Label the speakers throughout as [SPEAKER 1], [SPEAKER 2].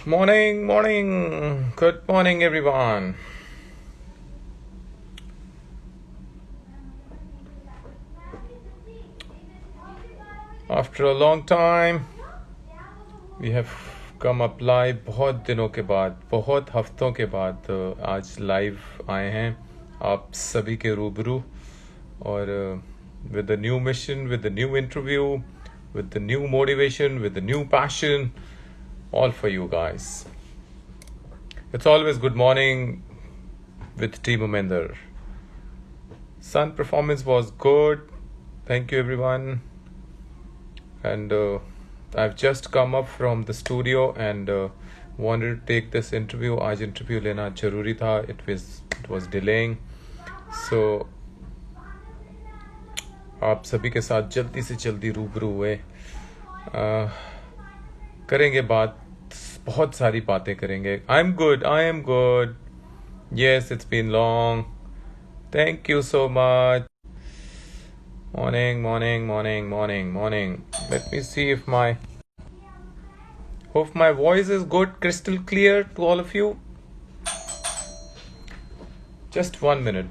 [SPEAKER 1] Morning. Good morning, everyone. After a long time, we have come up live. बहुत दिनों के बाद, बहुत हफ्तों के बाद आज लाइव आए हैं आप सभी के रूबरू और with a new mission, with a new interview, with the new motivation, with the new passion, all for you guys. It's always good morning with Team Uminder. Sun performance was good. Thank you, everyone. And I've just come up from the studio and wanted to take this interview. आज interview लेना जरूरी था. It was delaying. So आप सभी के साथ जल्दी से जल्दी रूबरू हुए. करेंगे बात, बहुत सारी बातें करेंगे. I am good. Yes, it's been long. Thank you so much. Morning. Let me see if hope my voice is good, crystal clear to all of you. Just 1 minute.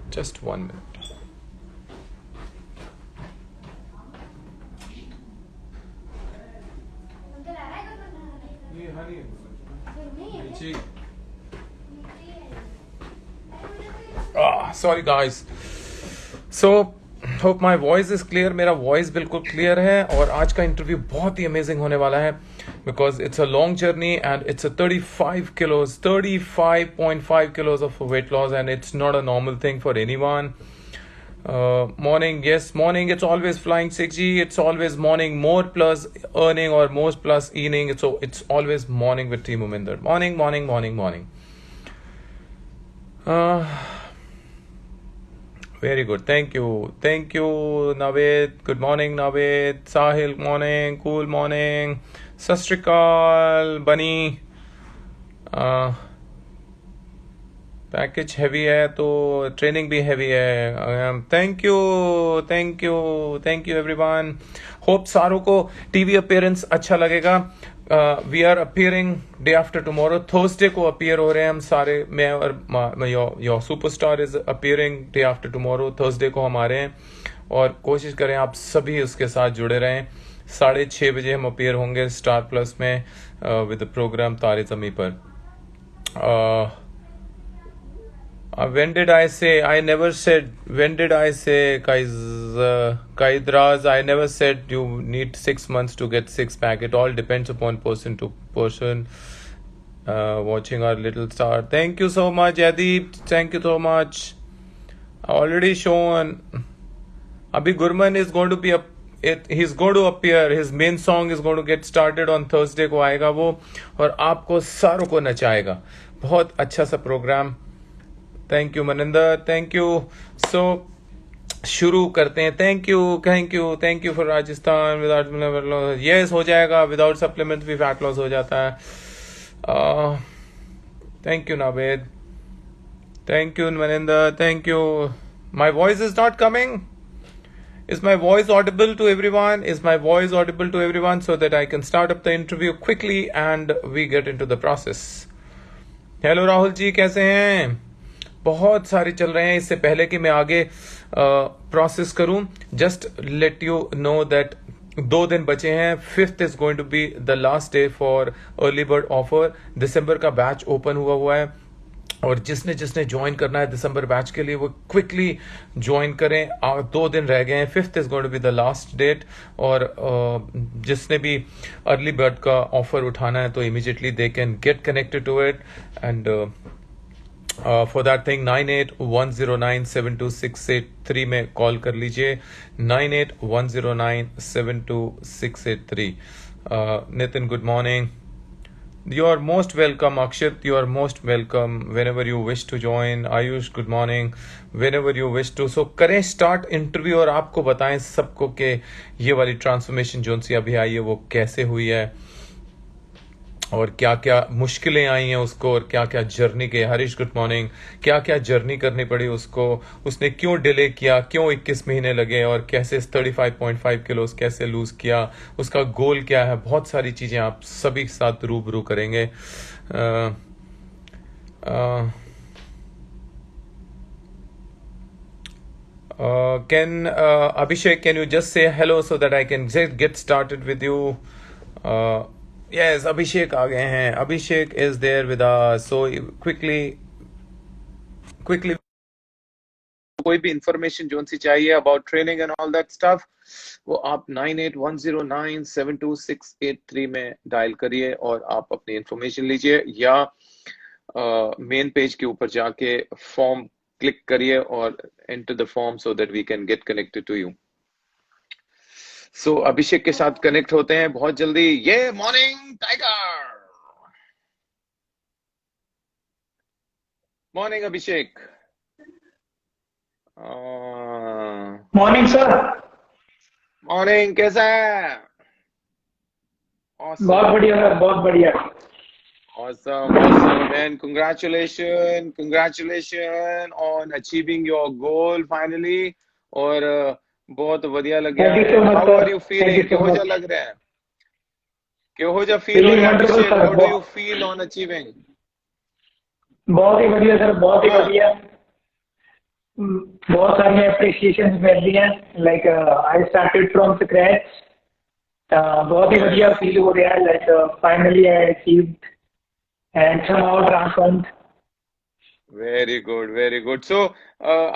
[SPEAKER 1] Sorry guys. So hope my voice is clear. मेरा voice बिल्कुल clear है और आज का interview बहुत ही amazing होने वाला है because it's a long journey and it's a 35.5 kilos of weight loss and it's not a normal thing for anyone. Morning, it's always flying 6G. It's always morning, more plus earning or more plus earning. So it's always morning with Team Uminder. Morning. Very good. Thank you, Naveed. Good morning, Naveed. Sahil, morning. Cool morning. Sat Shri Akal, Bunny. Package heavy है तो training भी heavy है. Thank you everyone. Hope सारों को TV appearance अच्छा लगेगा. We are appearing day after tomorrow. Thursday को appear हो रहे हैं हम सारे. मैं और your superstar is appearing day after tomorrow. Thursday को हम आ रहे हैं और कोशिश करें आप सभी उसके साथ जुड़े रहें. 6:30 बजे हम अपीयर होंगे स्टार प्लस में विद द प्रोग्राम तारे ज़मीं पर. When did I say? I never said. When did I say, Kaidraz? I never said you need 6 months to get six pack. It all depends upon person to person. Watching our little star. Thank you so much, Yadeep. Thank you so much. Already shown. Abhi Gurman is going to be he's going to appear. His main song is going to get started on Thursday को आएगा वो और आपको सारों को नचाएगा. बहुत अच्छा सा programme. Thank you Maninder. Thank you. So शुरू करते हैं. Thank you for Rajasthan. Without yes हो जाएगा. विदाउट सप्लीमेंट भी फैट लॉस हो जाता है. Thank you Naved. Thank you Maninder. Thank you. My voice is not coming. Is my voice audible to everyone? So that I can start up the interview quickly and we get into the process. Hello Rahul ji, कैसे हैं? बहुत सारे चल रहे हैं. इससे पहले कि मैं आगे प्रोसेस करूं, just let you know that 2 दिन बचे हैं. 5th is going to be the last day for early bird offer. दिसंबर का बैच ओपन हुआ है और जिसने ज्वाइन करना है दिसंबर बैच के लिए वो क्विकली ज्वाइन करें. 2 दिन रह गए हैं. 5th is going to be the last date. और जिसने भी अर्ली बर्ड का ऑफर उठाना है तो immediately they can get connected to it. And for that thing 9810972683 में कॉल कर लीजिए. 9810972683. Nitin, good morning. You are most welcome, Akshat. You are most welcome whenever you wish to join. Ayush, good morning. Whenever you wish to. So करें start interview और आपको बताएं सबको कि ये वाली ट्रांसफॉर्मेशन जो सी अभी आई है वो कैसे हुई है. और क्या क्या मुश्किलें आई हैं उसको, और क्या क्या जर्नी के, हरीश गुड मॉर्निंग, क्या क्या जर्नी करनी पड़ी उसको, उसने क्यों डिले किया, क्यों 21 महीने लगे, और कैसे 35.5 किलोस कैसे लूज किया, उसका गोल क्या है, बहुत सारी चीजें आप सभी के साथ रूबरू करेंगे. अ, अ, can Abhishek, can you just say hello so that I can just get started with you? Uh, yes, Abhishek आ गए हैं. Abhishek is there with us. So quickly, कोई भी इंफॉर्मेशन जो सी चाहिए about training and all that stuff, वो आप 9810972683 में dial करिए और आप अपनी इंफॉर्मेशन लीजिए, या मेन पेज के ऊपर जाके फॉर्म क्लिक करिए और enter the form so that we can get connected to you. So Abhishek के साथ कनेक्ट होते हैं बहुत जल्दी. ये morning tiger, morning Abhishek.
[SPEAKER 2] Morning sir.
[SPEAKER 1] Morning, कैसा है?
[SPEAKER 2] बहुत
[SPEAKER 1] Awesome.
[SPEAKER 2] बढ़िया सर, बहुत बढ़िया.
[SPEAKER 1] Awesome, awesome, man. Congratulations on achieving your goal finally. और बहुत बढ़िया लग गया
[SPEAKER 2] थैंक यू
[SPEAKER 1] है.
[SPEAKER 2] So much
[SPEAKER 1] How
[SPEAKER 2] sir.
[SPEAKER 1] are you
[SPEAKER 2] thank you
[SPEAKER 1] feeling?
[SPEAKER 2] सो
[SPEAKER 1] क्यों जा
[SPEAKER 2] मच.
[SPEAKER 1] लग रहा है? क्यों जा फील हो
[SPEAKER 2] फीलिंग
[SPEAKER 1] रहा है
[SPEAKER 2] wonderful
[SPEAKER 1] Abhishek?
[SPEAKER 2] Sir.
[SPEAKER 1] How do you feel on achieving?
[SPEAKER 2] बहुत ही बढ़िया सर, बहुत ही
[SPEAKER 1] हाँ.
[SPEAKER 2] बढ़िया. बहुत सारी अप्रिसिएशन मिल रही हैं. Like I started from scratch. बहुत ही बढ़िया
[SPEAKER 1] Yes.
[SPEAKER 2] फील हो रहा है. Like finally I achieved and somehow transformed.
[SPEAKER 1] Very good, very good. So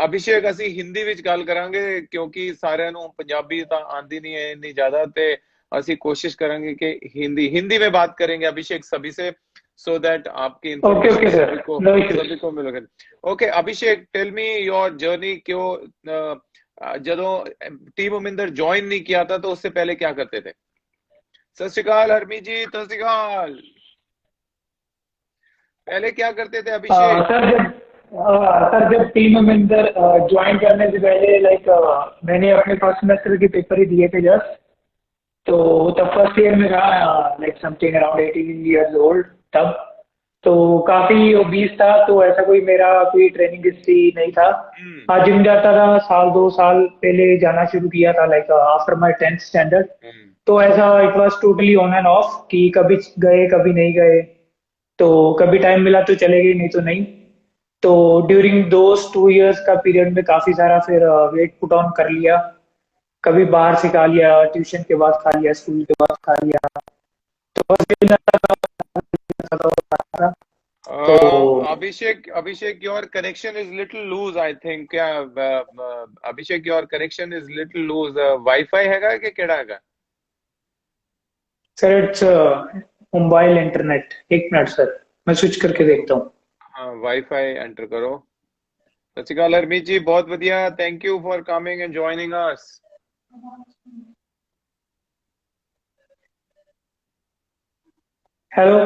[SPEAKER 1] Abhishek, ਅਸੀਂ ਹਿੰਦੀ ਵਿੱਚ ਗੱਲ ਕਰਾਂਗੇ ਕਿਉਂਕਿ ਸਾਰਿਆਂ ਨੂੰ ਪੰਜਾਬੀ ਤਾਂ ਆਂਦੀ नहीं है इतनी ज्यादा, ਤੇ ਅਸੀਂ कोशिश करेंगे कि हिंदी में बात करेंगे अभिषेक सभी से, so that आपकी
[SPEAKER 2] okay
[SPEAKER 1] information
[SPEAKER 2] okay sir, no issues.
[SPEAKER 1] सभी को मिलेगा. Okay Abhishek, tell me your journey. क्यों ਜਦੋਂ टीम उमिंदर ज्वाइन नहीं किया था तो उससे पहले क्या करते थे? सत श्री अकाल हरमीत जी, सत श्री अकाल. पहले क्या करते थे अभिषेक?
[SPEAKER 2] सर जब सर जब टीम में अंदर ज्वाइन करने से पहले लाइक मैंने अपने फर्स्ट सेमेस्टर के पेपर ही दिए थे जस्ट. तो तब फर्स्ट ईयर में रहा, like something around 18 years old तब. तो काफी ओबीस था, तो ऐसा कोई मेरा कोई ट्रेनिंग हिस्ट्री नहीं था.
[SPEAKER 1] हम्म.
[SPEAKER 2] हाँ, जिम जाता था, साल 2 साल पहले जाना शुरू किया था, like after my 10th standard.
[SPEAKER 1] Hmm.
[SPEAKER 2] तो ऐसा it was totally on and off कि कभी गए कभी नहीं गए. तो कभी टाइम मिला तो चले गए, नहीं तो नहीं. तो ड्यूरिंग दोस 2 years का पीरियड में काफी सारा फिर वेट पुट ऑन कर लिया. कभी बाहर से खा लिया, ट्यूशन के बाद खा लिया, स्कूल के बाद खा लिया. तो बस दिन था. तो
[SPEAKER 1] Abhishek, your connection is little loose, I think. क्या Abhishek, your connection is little loose. Wi-Fi हैगा कि केड़ा हैगा?
[SPEAKER 2] Sir it's mobile internet. एक मिनट सर, मैं स्विच करके देखता हूँ.
[SPEAKER 1] हाँ, Wi-Fi एंटर करो. सत श्री अकाल हरमीत जी, बहुत बढ़िया. Thank you for coming and joining us.
[SPEAKER 2] Hello.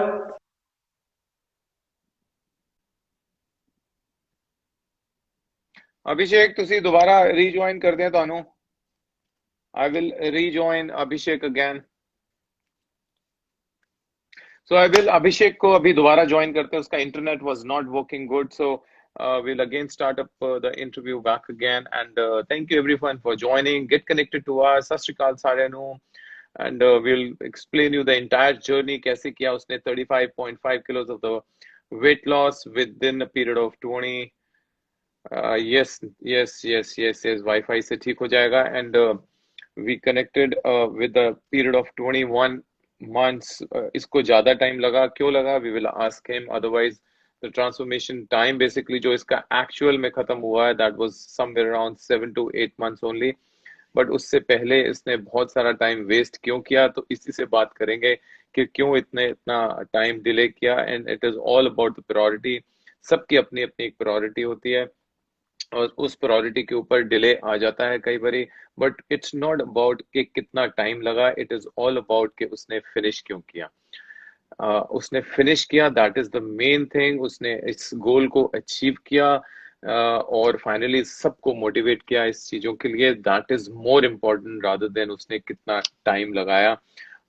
[SPEAKER 1] Abhishek, ਤੁਸੀਂ दोबारा रीजॉइन कर दें ਤੁਹਾਨੂੰ. I will rejoin Abhishek again. So I will Abhishek को अभी दोबारा ज्वाइन करते हैं. उसका internet was not working good, so we'll again start up the interview back again. And thank you everyone for joining. Get connected to us. सत श्री अकाल साਰਿਆਂ ਨੂੰ. And we'll explain you the entire journey. कैसे किया उसने 35.5 kilos of the weight loss within a period of 20. Yes. Wi-Fi से ठीक हो जाएगा. And we connected with the period of 21 months. इसको ज्यादा टाइम लगा, क्यों लगा? We will ask him. Otherwise the transformation time basically जो इसका actual में खत्म हुआ है, that was somewhere around 7 to 8 months only. But उससे पहले इसने बहुत सारा टाइम वेस्ट क्यों किया, तो इसी से बात करेंगे कि क्यों इतना टाइम डिले किया. And it is all about the priority. सबकी अपनी अपनी एक प्रायोरिटी होती है और उस प्रायोरिटी के ऊपर डिले आ जाता है कई बारी. बट इट्स नॉट अबाउट कि कितना टाइम लगा, इट इज ऑल अबाउट कि उसने फिनिश क्यों किया. उसने फिनिश किया, that is the main thing. उसने इस गोल को अचीव किया और फाइनली सबको मोटिवेट किया इस चीजों के लिए. That is more important rather than उसने कितना टाइम लगाया.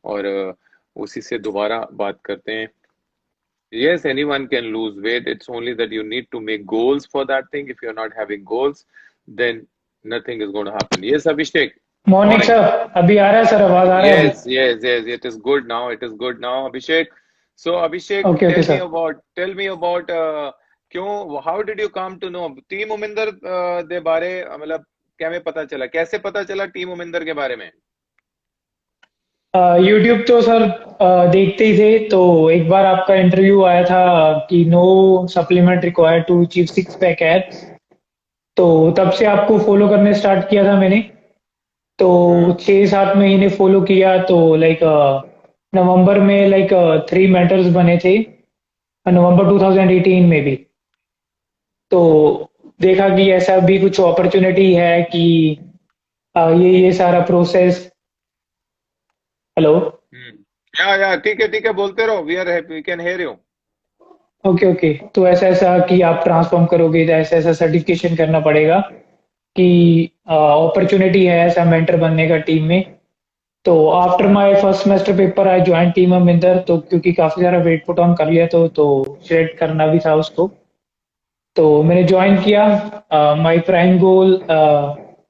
[SPEAKER 1] और उसी से दोबारा बात करते हैं। Yes, anyone can lose weight. It's only that you need to make goals for that thing. If you're not having goals, then nothing is going to happen. Yes, Abhishek.
[SPEAKER 2] Morning
[SPEAKER 1] Morning.
[SPEAKER 2] Sir. अभी आ रहा है sir, आवाज आ रहा है अभी?
[SPEAKER 1] Yes, yes, yes. It is good now. It is good now, Abhishek. So, Abhishek,
[SPEAKER 2] okay okay sir.
[SPEAKER 1] tell me about क्यों, how did you come to know team Uminder दे बारे, मतलब क्या में पता चला, कैसे पता चला टीम उमिंदर के बारे में?
[SPEAKER 2] यूट्यूब तो सर देखते ही थे, तो एक बार आपका इंटरव्यू आया था कि no supplement required to achieve six pack abs. तो तब से आपको फॉलो करने स्टार्ट किया था मैंने। तो
[SPEAKER 1] हाँ।
[SPEAKER 2] 6-7 महीने फॉलो किया, तो लाइक नवंबर में लाइक 3 मेंटर्स बने थे, नवंबर 2018 में भी। तो देखा कि ऐसा भी कुछ अपॉर्चुनिटी है कि ये सारा प्रोसेस। हेलो।
[SPEAKER 1] या ठीक है, बोलते रहो। We can hear you.
[SPEAKER 2] Okay okay, तो ऐसा ऐसा कि आप ट्रांसफॉर्म करोगे तो ऐसा ऐसा सर्टिफिकेशन करना पड़ेगा कि अपॉर्चुनिटी है ऐसा मेंटर बनने का टीम में। तो after my first semester paper I join team Aminder. तो क्योंकि काफी सारा वेट पुट ऑन कर लिया तो शेड करना भी था उसको। तो मैंने ज्वाइन किया। My prime goal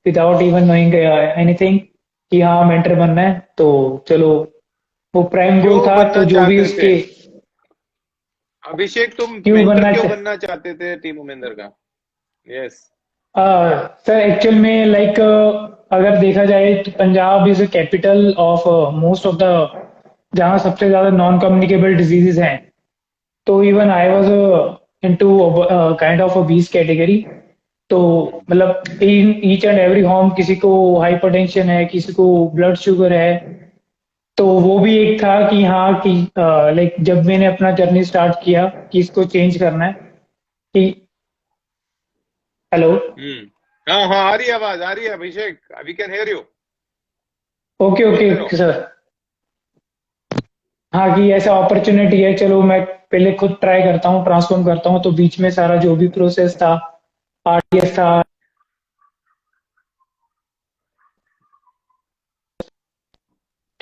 [SPEAKER 2] without even knowing anything कि हाँ मेंटर बनना है, तो चलो वो प्राइम गोल
[SPEAKER 1] क्यों
[SPEAKER 2] था, तो
[SPEAKER 1] बनना
[SPEAKER 2] जो भी
[SPEAKER 1] चाहते थे
[SPEAKER 2] उसके।
[SPEAKER 1] अभिषेक, तुम
[SPEAKER 2] क्यों
[SPEAKER 1] मेंटर
[SPEAKER 2] बनना
[SPEAKER 1] क्यों
[SPEAKER 2] चा
[SPEAKER 1] बनना चाहते थे टीम उमिंदर का? यस।
[SPEAKER 2] सर एक्चुअल में लाइक अगर देखा जाए तो Punjab is a capital of most of the, जहाँ सबसे ज्यादा नॉन कम्युनिकेबल डिजीजेस हैं। तो even I was into kind of obese category. तो मतलब in each and every home किसी को हाइपरटेंशन है, किसी को ब्लड शुगर है। तो वो भी एक था कि हाँ कि लाइक जब मैंने अपना जर्नी स्टार्ट किया कि इसको चेंज करना है कि। हेलो।
[SPEAKER 1] हाँ हाँ, आ रही है आवाज, आ रही है Abhishek, we can hear you.
[SPEAKER 2] Okay
[SPEAKER 1] बोलते
[SPEAKER 2] ओके
[SPEAKER 1] रहो।
[SPEAKER 2] सर। हाँ कि ऐसा अपॉर्चुनिटी है, चलो मैं पहले खुद ट्राई करता हूँ, ट्रांसफॉर्म करता हूँ। तो बीच में सारा जो भी प्रोसेस था, आरडीएस था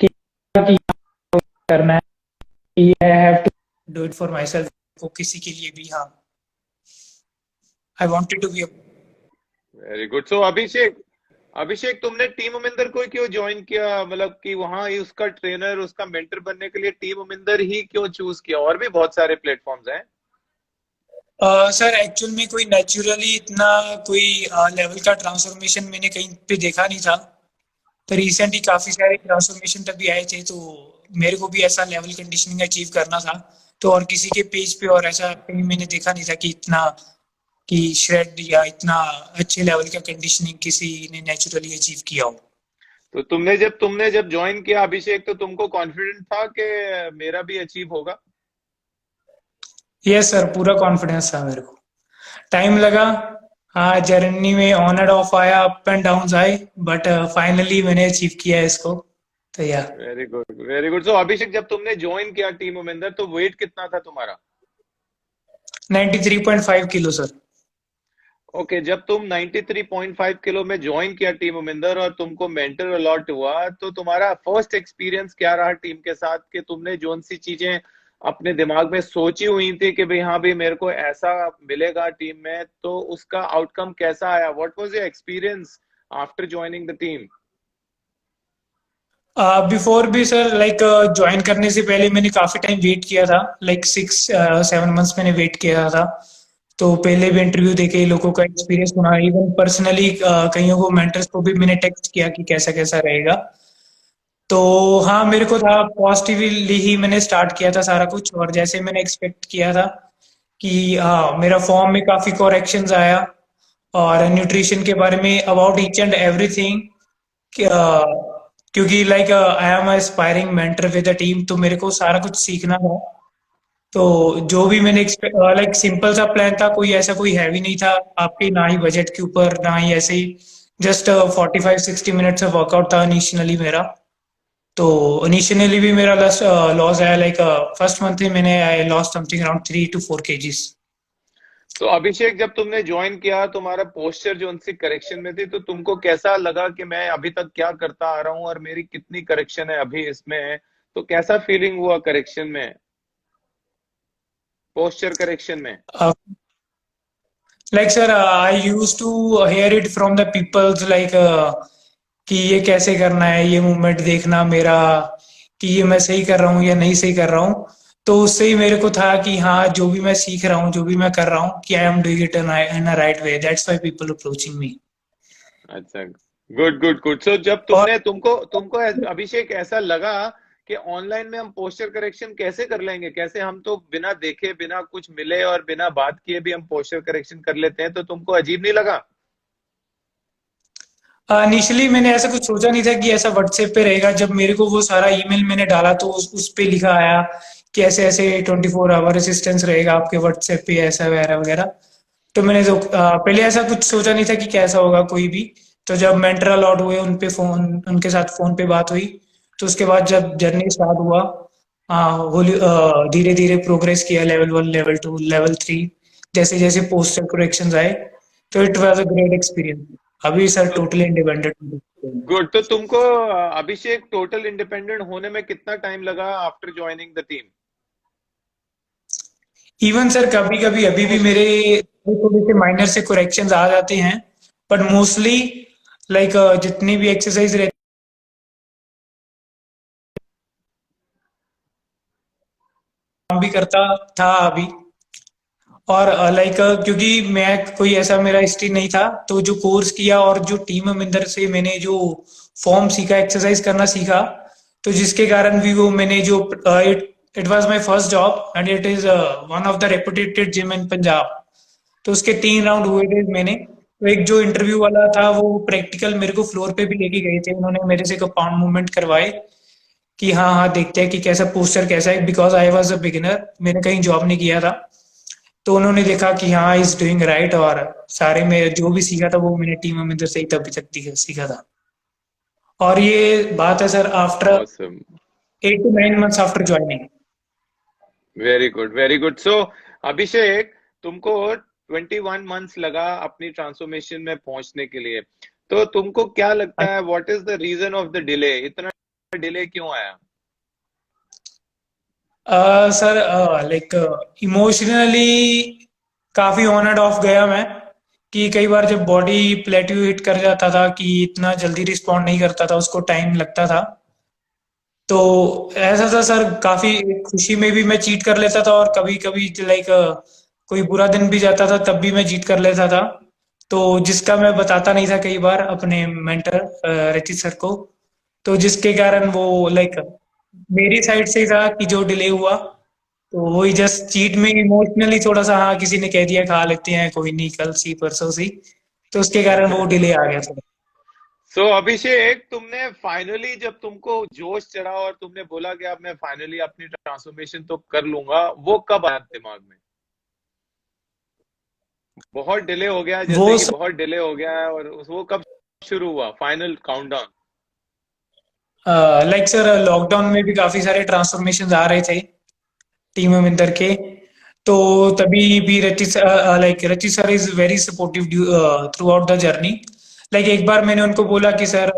[SPEAKER 2] कि करना है कि I have to do it for myself, को किसी के लिए भी। हाँ, I wanted to be.
[SPEAKER 1] Very good. So Abhishek, तुमने टीम उमिंदर को क्यों ज्वाइन किया, मतलब कि वहां ही उसका ट्रेनर, उसका मेंटर बनने के लिए टीम उमिंदर ही क्यों चूज किया? और भी बहुत सारे प्लेटफॉर्म्स हैं।
[SPEAKER 2] सर एक्चुअल में कोई नेचुरली इतना कोई लेवल का ट्रांसफॉर्मेशन मैंने कहीं पे देखा नहीं था। तो रिसेंटली काफी सारे ट्रांसफॉर्मेशन तभी आए थे, तो मेरे को भी ऐसा लेवल कंडीशनिंग अचीव करना था। तो और किसी के पेज पे और ऐसा कहीं मैंने देखा नहीं था कि इतना कि श्रेड या इतना अच्छे लेवल का कंडीशनिंग किसी ने नेचुरली अचीव किया हो।
[SPEAKER 1] तो तुमने जब ज्वाइन किया अभिषेक, तो तुमको कॉन्फिडेंट था कि मेरा भी अचीव होगा?
[SPEAKER 2] यस सर, पूरा कॉन्फिडेंस था मेरे को। टाइम लगा। हाँ, जर्नी में ऑन एंड ऑफ आया, अप एंड डाउन आए, बट फाइनली मैंने अचीव किया इसको। तो या
[SPEAKER 1] very good, very good. So अभिषेक, जब तुमने ज्वाइन किया टीम उमिंदर, तो वेट कितना था तुम्हारा?
[SPEAKER 2] 93.5 किलो सर।
[SPEAKER 1] ओके, जब तुम 93.5 किलो में ज्वाइन किया टीम उमिंदर और तुमको मेंटर अलॉट हुआ, तो तुम्हारा फर्स्ट एक्सपीरियंस क्या रहा टीम के साथ? कि तुमने जोन सी चीजें अपने दिमाग में सोची हुई थी कि भाई हाँ भाई मेरे को ऐसा मिलेगा टीम में, तो उसका आउटकम कैसा आया? What was your experience after joining the team?
[SPEAKER 2] Before भी सर लाइक ज्वाइन करने से पहले मैंने काफी टाइम वेट किया था, लाइक 6-7 मंथ्स मैंने वेट किया था। तो पहले भी इंटरव्यू देके लोगों का एक्सपीरियंस सुना, इवन पर्सनली कईयों को मेंटर्स को भी मैंने टेक्स्ट किया कि कैसा कैसा रहेगा। तो हाँ, मेरे को था पॉजिटिवली ही मैंने स्टार्ट किया था सारा कुछ, और जैसे मैंने एक्सपेक्ट किया था कि हाँ मेरा फॉर्म में काफी करेक्शंस आया, और न्यूट्रिशन के बारे में अबाउट ईच एंड एवरीथिंग। क्योंकि like I am aspiring mentor with a team, तो मेरे को सारा कुछ सीखना था। तो जो भी मैंने लाइक सिंपल सा प्लान था, कोई ऐसा कोई हैवी नहीं था आपके, ना ही बजट के ऊपर ना ही ऐसे ही। जस्ट 45-60 मिनट्स का वर्कआउट था इनिशियली मेरा। तो इनिशियली भी मेरा लॉस आया, लाइक फर्स्ट मंथ ही मैंने I lost something around 3 to 4 kgs।
[SPEAKER 1] तो अभिषेक, जब तुमने ज्वाइन किया, तुम्हारा पोस्चर जो उनसे करेक्शन में थी, तो तुमको कैसा लगा कि मैं अभी तक क्या करता आ रहा हूँ और मेरी कितनी करेक्शन है अभी इसमें? तो कैसा फीलिंग हुआ करेक्शन में, पोस्चर करेक्शन में?
[SPEAKER 2] Like sir, I used to hear it from the people's like कि ये कैसे करना है, ये मूवमेंट देखना मेरा, कि ये मैं सही कर रहा हूँ या नहीं सही कर रहा हूँ। तो उससे ही मेरे को था कि हाँ, जो भी मैं सीख रहा हूँ, जो भी मैं कर रहा हूँ, कि I am doing it in a right way, that's why people approaching me.
[SPEAKER 1] अच्छा, गुड गुड गुड। सो जब
[SPEAKER 2] और
[SPEAKER 1] तुमने तुमको तुमको अभिषेक ऐसा लगा कि ऑनलाइन में हम पोस्चर करेक्शन कैसे कर लेंगे, कैसे हम तो बिना देखे बिना कुछ मिले और बिना बात किए भी हम पोस्चर करेक्शन कर लेते हैं, तो तुमको अजीब नहीं लगा?
[SPEAKER 2] इनिशियली मैंने ऐसा कुछ सोचा नहीं था कि ऐसा व्हाट्सएप पे रहेगा। जब मेरे को वो सारा ईमेल मैंने डाला तो उस पे लिखा आया कि ऐसे ऐसे 24 आवर असिस्टेंस रहेगा आपके व्हाट्सएप पे, ऐसा वगैरह वगैरह। तो मैंने तो पहले ऐसा कुछ सोचा नहीं था कि कैसा होगा कोई भी। तो जब मेंटर अलॉट हुए, उन पे फोन उनके साथ फोन पे बात हुई, तो उसके बाद जब जर्नी स्टार्ट हुआ, होली धीरे धीरे प्रोग्रेस किया, लेवल 1, लेवल 2, लेवल 3, जैसे जैसे पोस्टर करेक्शंस आए। तो it was a great experience. अभी सर
[SPEAKER 1] तो
[SPEAKER 2] टोटली इंडिपेंडेंट।
[SPEAKER 1] गुड। तो तुमको अभिषेक टोटल इंडिपेंडेंट होने में कितना टाइम लगा after joining the team?
[SPEAKER 2] Even sir कभी कभी अभी भी मेरे थोड़े से माइनर से करेक्शंस आ जाते हैं, बट मोस्टली लाइक जितनी भी एक्सरसाइज रहती काम भी करता था अभी। और लाइक क्योंकि मैं कोई ऐसा मेरा हिस्ट्री नहीं था, तो जो कोर्स किया और जो टीम मेंबर से मैंने जो फॉर्म सीखा, एक्सरसाइज करना सीखा, तो जिसके कारण भी वो मैंने जो it it was my first job and it is one of the reputed gym in Punjab. तो उसके 3 राउंड हुए थे मैंने। तो एक जो इंटरव्यू वाला था वो प्रैक्टिकल मेरे को फ्लोर पे भी लेके गए थे, उन्होंने मेरे से कंपाउंड मूवमेंट करवाए कि हाँ हाँ देखते हैं कि कैसा पोस्चर कैसा है, because I was a beginner, मैंने कहीं जॉब नहीं किया था। तो उन्होंने देखा कि हाँ इज डूइंग राइट, और सारे में जो भी सीखा था वो मैंने टीम में से ही तभी तक सीखा था। और ये बात है sir after
[SPEAKER 1] awesome,
[SPEAKER 2] 8 to 9 months after joining.
[SPEAKER 1] Very good very good. So Abhishek, तुमको 21 मंथ्स लगा अपनी ट्रांसफॉर्मेशन में पहुंचने के लिए। तो तुमको क्या लगता है, what is the reason of the delay? इतना डिले क्यों आया?
[SPEAKER 2] सर लाइक इमोशनली काफी ऑन एंड ऑफ गया मैं, कि कई बार जब बॉडी प्लेट्यू हिट कर जाता था कि इतना जल्दी रिस्पॉन्ड नहीं करता था, उसको टाइम लगता था। तो ऐसा था सर, काफी खुशी में भी मैं चीट कर लेता था, और कभी कभी लाइक कोई बुरा दिन भी जाता था तब भी मैं चीट कर लेता था। तो जिसका मैं बताता नहीं था कई बार अपने मेंटर रचित सर को। तो जिसके कारण वो लाइक मेरी साइड से ही था कि जो डिले हुआ, तो वही जस्ट चीट में इमोशनली थोड़ा सा, हाँ किसी ने कह दिया खा लेते हैं कोई नहीं, कल सी परसों सी, तो उसके कारण वो डिले आ गया थोड़ा।
[SPEAKER 1] सो अभिषेक, तुमने फाइनली जब तुमको जोश चढ़ा और तुमने बोला कि अब मैं फाइनली अपनी ट्रांसफॉर्मेशन तो कर लूंगा, वो कब आया दिमाग में? बहुत डिले हो गया,
[SPEAKER 2] वो
[SPEAKER 1] जैसे कि बहुत डिले हो गया है, और वो कब शुरू हुआ final countdown?
[SPEAKER 2] Like sir lockdown में भी काफी सारे ट्रांसफॉर्मेशन आ रहे थे टीम मिंदर के। तो तभी भी Rachit sir is very supportive throughout the journey. Like एक बार मैंने उनको बोला कि sir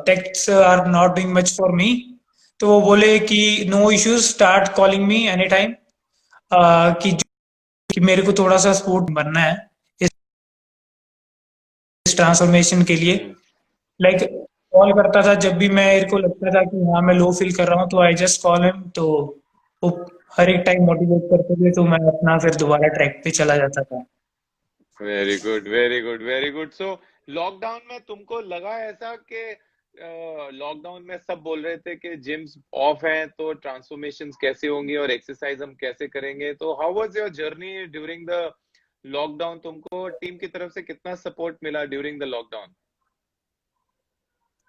[SPEAKER 2] text are not doing much for me, तो वो बोले कि no issues, start calling me any time, कि मेरे को थोड़ा सा सपोर्ट बनना है इस ट्रांसफॉर्मेशन के लिए।
[SPEAKER 1] हम्म।
[SPEAKER 2] लाइक कॉल करता था जब भी मेरे को लगता था कि हाँ मैं लो फील कर रहा हूँ, तो आई जस्ट कॉल हिम। तो वो हर एक टाइम मोटिवेट करते थे, तो मैं अपना फिर दोबारा ट्रैक पे चला जाता था।
[SPEAKER 1] Very good very good very good. So lockdown में तुमको लगा ऐसा कि लॉकडाउन में सब बोल रहे थे कि जिम्स ऑफ हैं, तो ट्रांसफॉर्मेशंस कैसे होंगी और एक्सरसाइज हम कैसे करेंगे, तो how was your journey during the lockdown? तुमको टीम की तरफ से कितना सपोर्ट मिला ड्यूरिंग द लॉकडाउन?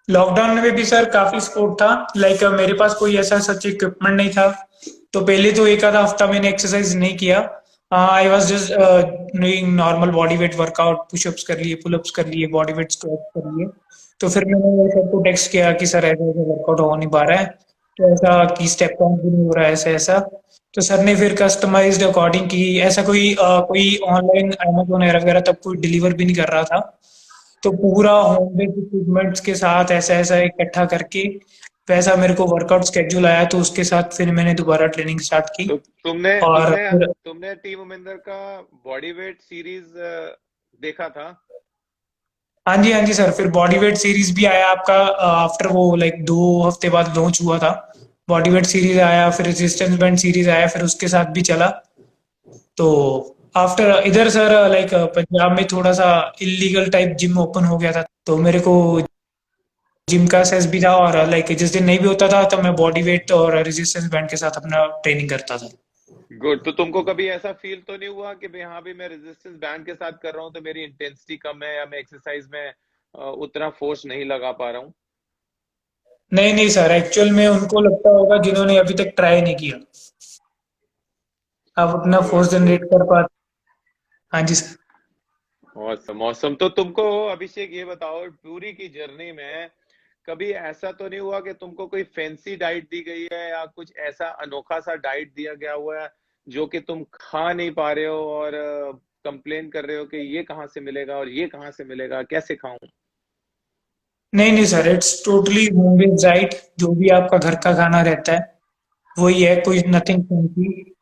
[SPEAKER 2] लॉकडाउन में भी सर काफी सपोर्ट था। लाइक मेरे पास कोई ऐसा सच इक्विपमेंट नहीं था, तो पहले तो एक आधा हफ्ता मैंने एक्सरसाइज नहीं किया। I was just doing normal body weight workout, pushups कर लिए, पुलअप्स कर लिए, बॉडी वेट स्क्वाट्स कर लिए। तो फिर मैंने सर को टेक्स्ट किया कि सर ऐसा ऐसा वर्कआउट हो नहीं पा रहा है, तो ऐसा कि स्टेप काउंट भी नहीं हो रहा है, ऐसा ऐसा। तो सर ने फिर कस्टमाइज्ड अकॉर्डिंग की, ऐसा कोई ऑनलाइन अमेजोन वगैरह तब कोई डिलीवर भी नहीं कर रहा था। तो पूरा होम बेस्ड इक्विपमेंट्स के साथ ऐसा ऐसा इकट्ठा करके वैसा मेरे को वर्कआउट स्केड्यूल आया, तो उसके साथ फिर मैंने दोबारा ट्रेनिंग स्टार्ट की।
[SPEAKER 1] तो तुमने
[SPEAKER 2] और
[SPEAKER 1] तुमने
[SPEAKER 2] फिर
[SPEAKER 1] तुमने टीम उमिंदर का बॉडी वेट सीरीज देखा था?
[SPEAKER 2] हाँ जी सर, फिर बॉडी वेट सीरीज भी आया आपका, आफ्टर वो लाइक 2 हफ्ते बाद लॉन्च हुआ था। बॉडी वेट सीरीज आया, फिर रेजिस्टेंस बैंड सीरीज आया, फिर उसके साथ भी चला। तो आफ्टर इधर सर लाइक पंजाब में थोड़ा सा इलीगल टाइप जिम ओपन हो गया था, तो मेरे को जिम का सेस भी था, और लाइक जिस दिन नहीं भी होता था तो मैं बॉडी वेट और रेजिस्टेंस बैंड के साथ अपना ट्रेनिंग करता था।
[SPEAKER 1] गुड। तो तुमको कभी ऐसा फील तो नहीं हुआ कि भाई हाँ भी मैं रेजिस्टेंस बैंड के साथ कर रहा हूँ तो मेरी इंटेंसिटी कम है, या मैं एक्सरसाइज में उतना फोर्स नहीं लगा पा रहा हूँ?
[SPEAKER 2] नहीं सर, एक्चुअल में उनको लगता होगा जिन्होंने अभी तक ट्राई नहीं किया, आप अपना
[SPEAKER 1] गुड
[SPEAKER 2] फोर्स
[SPEAKER 1] गुड।
[SPEAKER 2] जनरेट कर पाते। हाँ जी सर।
[SPEAKER 1] मौसम मौसम तो तुमको, अभिषेक ये बताओ, पूरी की जर्नी में कभी ऐसा तो नहीं हुआ कि तुमको कोई फैंसी डाइट दी गई है या कुछ ऐसा अनोखा सा डाइट दिया गया हुआ है जो कि तुम खा नहीं पा रहे हो और कंप्लेन कर रहे हो कि ये कहाँ से मिलेगा और ये कहाँ से मिलेगा, कैसे खाऊं?
[SPEAKER 2] नहीं sir, it's totally home based diet. जो भी आपका घर का खाना रहता है वही है, कोई नथिंग फैंसी।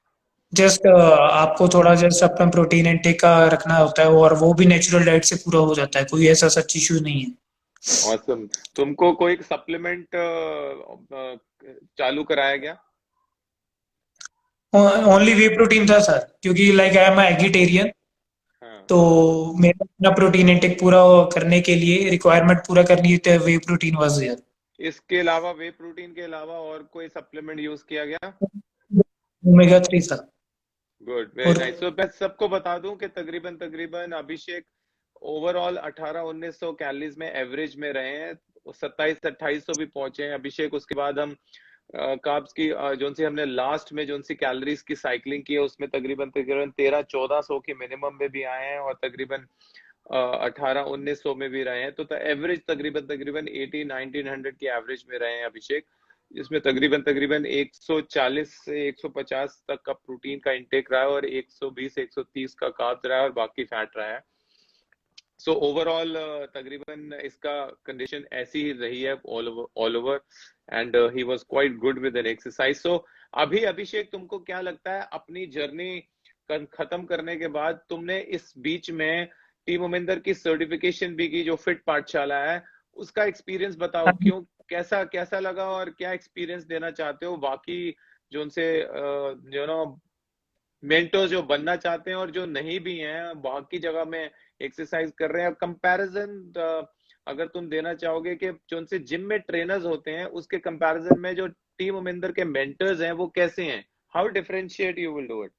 [SPEAKER 2] जस्ट आपको थोड़ा जस्ट अपना प्रोटीन इनटेक का रखना होता है, और वो भी नेचुरल डाइट से पूरा हो जाता है, कोई ऐसा सच इश्यू नहीं है।
[SPEAKER 1] औसम। तुमको कोई सप्लीमेंट चालू कराया गया?
[SPEAKER 2] ओनली वे प्रोटीन था सर, क्योंकि लाइक आई एम एगिटेरियन।
[SPEAKER 1] हाँ।
[SPEAKER 2] तो मेरा अपना प्रोटीन इनटेक पूरा करने के लिए, रिक्वायरमेंट पूरा करनी है, तो वे प्रोटीन वाज देयर।
[SPEAKER 1] इसके अलावा, वे प्रोटीन के अलावा और कोई सप्लीमेंट यूज किया गया?
[SPEAKER 2] Omega 3 sir.
[SPEAKER 1] गुड, वेरी
[SPEAKER 2] और
[SPEAKER 1] नाइस। तो मैं सबको बता दूं कि तकरीबन तकरीबन अभिषेक ओवरऑल 1800-1900 कैलोरीज में एवरेज में रहे हैं, 2700-2800 भी पहुंचे हैं अभिषेक। उसके बाद हम कार्ब्स की जोन सी हमने लास्ट में जोन सी कैलोरीज की साइकिलिंग की है उसमें तकरीबन तकरीबन 1300-1400 की मिनिमम में भी आए हैं और तकरीबन 1800-1900 में भी रहे हैं। तो एवरेज तकरीबन तकरीबन 1800-1900 की एवरेज में रहे हैं अभिषेक, जिसमें तकरीबन तकरीबन 140 से 150 तक का प्रोटीन का इंटेक रहा है और 120-130 का कार्ब्स रहा है और बाकी फैट रहा है। सो ओवरऑल तकरीबन इसका कंडीशन ऐसी ही रही है all over, and he was quite good with an exercise. So अभी अभिषेक, तुमको क्या लगता है अपनी जर्नी खत्म करने के बाद, तुमने इस बीच में टीम उमिंदर की सर्टिफिकेशन भी की जो फिट पाठशाला है, उसका एक्सपीरियंस बताओ, क्यों, कैसा कैसा लगा और क्या एक्सपीरियंस देना चाहते हो बाकी जो उनसे यू नो मेंटोर जो बनना चाहते हैं और जो नहीं भी हैं बाकी जगह में एक्सरसाइज कर रहे हैं, कंपैरिजन अगर तुम देना चाहोगे कि जो उनसे जिम में ट्रेनर्स होते हैं उसके कंपैरिजन में जो टीम उमिंदर के मेंटर्स हैं वो कैसे हैं, how differentiate you will do it?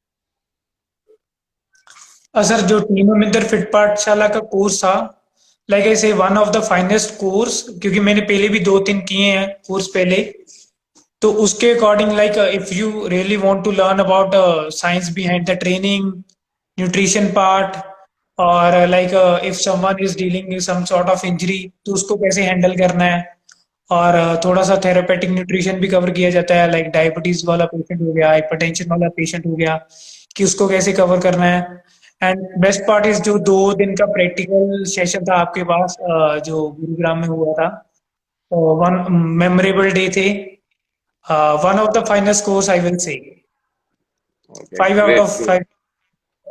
[SPEAKER 2] Sir, जो टीम मित्र फिट पाठशाला का कोर्स था, लाइक ऐसे one of the finest course, क्योंकि मैंने पहले भी 2-3 किए हैं कोर्स पहले। तो उसके according like if you really want to learn about science behind the training, nutrition part, और like if someone is dealing with some sort of injury, तो उसको कैसे हैंडल करना है। और थोड़ा सा थेरापेटिक न्यूट्रिशन भी कवर किया जाता है, लाइक डायबिटीज वाला पेशेंट हो गया, हाइपरटेंशन वाला पेशेंट हो गया, कि उसको कैसे कवर करना है। एंड बेस्ट पार्ट इज जो 2 दिन का प्रैक्टिकल सेशन था आपके पास, जो गुरुग्राम में हुआ था, वन मेमोरेबल डे थे। One of the finest course I will say,
[SPEAKER 1] okay,
[SPEAKER 2] 5 out
[SPEAKER 1] great,
[SPEAKER 2] of
[SPEAKER 1] good.
[SPEAKER 2] 5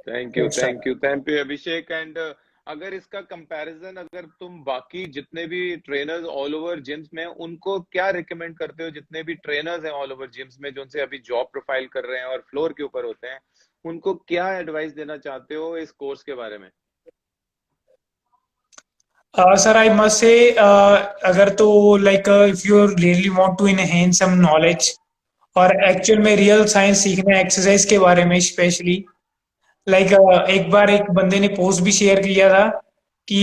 [SPEAKER 1] thank you,
[SPEAKER 2] star.
[SPEAKER 1] Thank you, thank you Abhishek. And अगर इसका कंपैरिजन, अगर तुम बाकी जितने भी ट्रेनर्स ऑल ओवर जिम्स में हैं, उनको क्या रिकमेंड करते हो, जितने भी ट्रेनर्स हैं ऑल ओवर जिम्स में जो उनसे अभी जॉब प्रोफाइल कर रहे हैं और फ्लोर के ऊपर होते हैं, उनको क्या एडवाइस देना चाहते हो इस कोर्स के बारे में?
[SPEAKER 2] सर, आई मस्ट से, अगर तो like if you really want to enhance some knowledge, और एक्चुअल में रियल साइंस सीखना है एक्सरसाइज के बारे में स्पेशली, लाइक एक बार एक बंदे ने पोस्ट भी शेयर किया था कि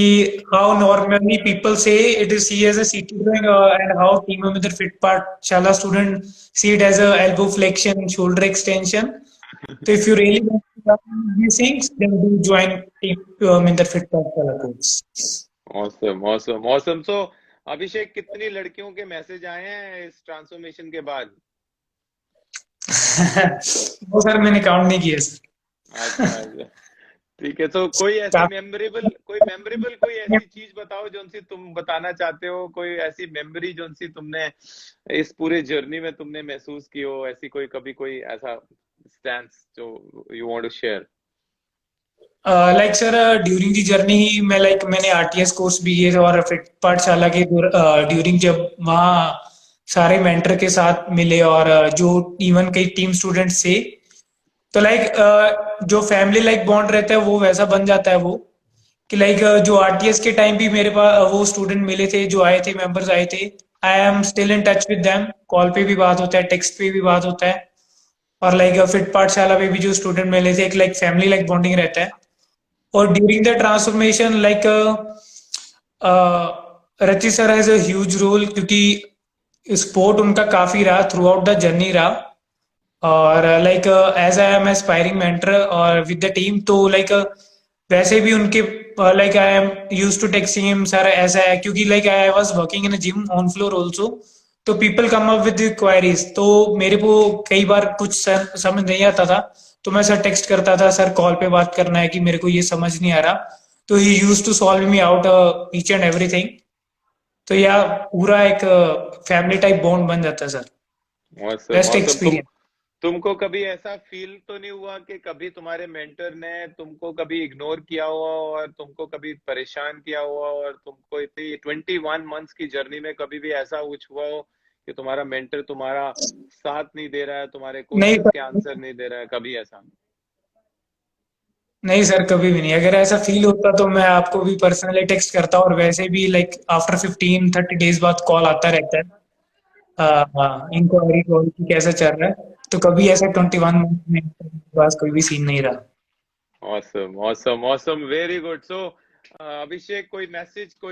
[SPEAKER 2] how normally people see it is see as a city drawing, and how team में fit Pathshala student see it as a elbow flexion, shoulder extension. So if you really want to learn these things, then do join team Minder Fit Pathshala course.
[SPEAKER 1] Awesome, awesome, awesome. So Abhishek, कितनी लड़कियों के message आए हैं इस transformation के बाद?
[SPEAKER 2] वो sir मैंने काउंट नहीं किया सर।
[SPEAKER 1] अच्छा, अच्छा। ठीक है, तो कोई ऐसी
[SPEAKER 2] काफी
[SPEAKER 1] मेमोरेबल कोई ऐसी चीज बताओ जो सी तुम बताना चाहते हो, कोई ऐसी मेमोरी जो सी तुमने इस पूरे जर्नी में तुमने महसूस की हो, ऐसी कोई कभी कोई ऐसा स्टैंस जो you want to share.
[SPEAKER 2] Like sir during the journey ही मैं लाइक मैंने आरटीएस कोर्स भी किए थे और फिर पाठशाला के ड्यूरिंग जब वहाँ सारे मेंटर के साथ मिले और जो इवन कई टीम स्टूडेंट्स थे तो लाइक जो फैमिली लाइक बॉन्ड रहता है वो वैसा बन जाता है वो कि लाइक जो आरटीएस के टाइम भी मेरे पास वो स्टूडेंट मिले थे जो आए थे मेंबर्स आए थे। I am still in touch with them, call पे भी बात होता है, टेक्स्ट पे भी बात होता है। और लाइक फिट पाठशाला पे भी जो स्टूडेंट मिले थे एक लाइक फैमिली लाइक बॉन्डिंग रहता है। और during the transformation like Rachi sir has a huge role क्योंकि स्पोर्ट उनका काफी रहा थ्रू आउट द जर्नी रहा। और like as I am aspiring mentor और विद द टीम तो लाइक वैसे भी उनके like I am use to texting him sir ऐसा है क्योंकि like I was working in a gym on floor also. तो people come up with queries तो मेरे को कई बार कुछ सर समझ नहीं आता था तो मैं सर टेक्स्ट करता था सर कॉल पे बात करना है कि मेरे को ये समझ नहीं आ रहा। तो he use to solve me out each and everything. तो या पूरा एक फैमिली टाइप बॉन्ड बन जाता है सर।
[SPEAKER 1] मौसम
[SPEAKER 2] बेस्ट
[SPEAKER 1] मौसम
[SPEAKER 2] एक्सपीरियंस।
[SPEAKER 1] तुमको कभी ऐसा फील तो नहीं हुआ कि कभी तुम्हारे मेंटर ने तुमको कभी इग्नोर किया हुआ और तुमको कभी परेशान किया हुआ और तुमको इतनी 21 मंथ्स की जर्नी में कभी भी ऐसा कुछ हुआ हो कि तुम्हारा मेंटर तुम्हारा साथ नहीं दे रहा है, तुम्हारे
[SPEAKER 2] नहीं
[SPEAKER 1] क्वेश्चंस के
[SPEAKER 2] सर,
[SPEAKER 1] आंसर नहीं दे रहा है, कभी ऐसा?
[SPEAKER 2] नहीं सर कभी भी नहीं। अगर ऐसा फील होता तो मैं आपको भी पर्सनली टेक्स्ट करता और वैसे भी लाइक आफ्टर 15-30 डेज बाद कॉल आता रहता है इंक्वायरी कॉल की कैसा चल रहा है। तो कभी ऐसा 21 मंथ में मेरे पास कोई भी सीन नहीं रहा।
[SPEAKER 1] Awesome awesome awesome, very good. So Abhishek, कोई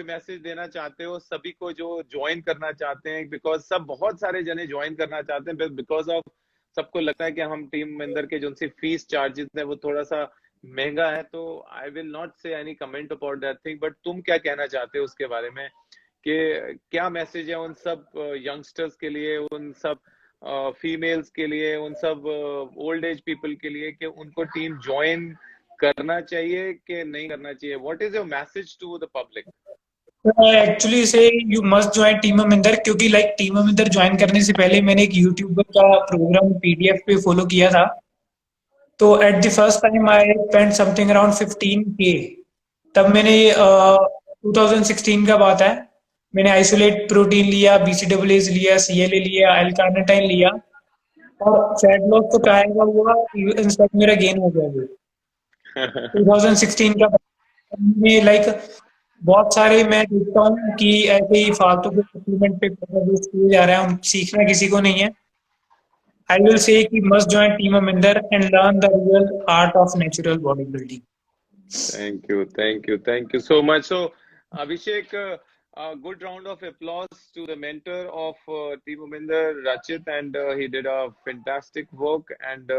[SPEAKER 1] मैसेज देना चाहते हो सभी को जो ज्वाइन करना चाहते हैं, बिकॉज सब बहुत सारे जने ज्वाइन करना चाहते हैं बिकॉज ऑफ सबको लगता है कि हम टीम मेंबर के जो उनसे फीस चार्जेस है वो थोड़ा सा महंगा है। तो आई विल नॉट से any comment about that thing, but तुम क्या कहना चाहते हो उसके बारे में कि क्या मैसेज है उन सब यंगस्टर्स के लिए, उन सब फीमेल्स के लिए, उन सब ओल्ड एज पीपल के लिए कि उनको टीम ज्वाइन करना चाहिए कि नहीं करना चाहिए? What is your message to the public?
[SPEAKER 2] Actually say you must join team Aminder क्योंकि लाइक टीम अमिंदर ज्वाइन करने से पहले मैंने एक यूट्यूब का प्रोग्राम पीडीएफ पे फॉलो किया था। तो at the first time I spend something around 15K। तब मैंने 2016 का बात है। मैंने आइसोलेट प्रोटीन लिया, बीसीडब्ल्यूएस लिया, सीएलए लिया, एल कार्निटाइन लिया और फैट लॉस तो ट्राई का हुआ। इंस्टेंट मेरा गेन हो गया वो 2016 का में लाइक बहुत सारे मैं देखता हूँ कि ऐसे ही फालतू के सप्लीमेंट पे पैसा वेस्ट किए जा रहे हैं, उन सीखना किसी को नहीं है। आई विल से कि must join team Aminder and learn the real art of natural body building.
[SPEAKER 1] Thank you so much. So Abhishek, a good round of applause to the mentor of Team Uminder, Rachit, and he did a fantastic work and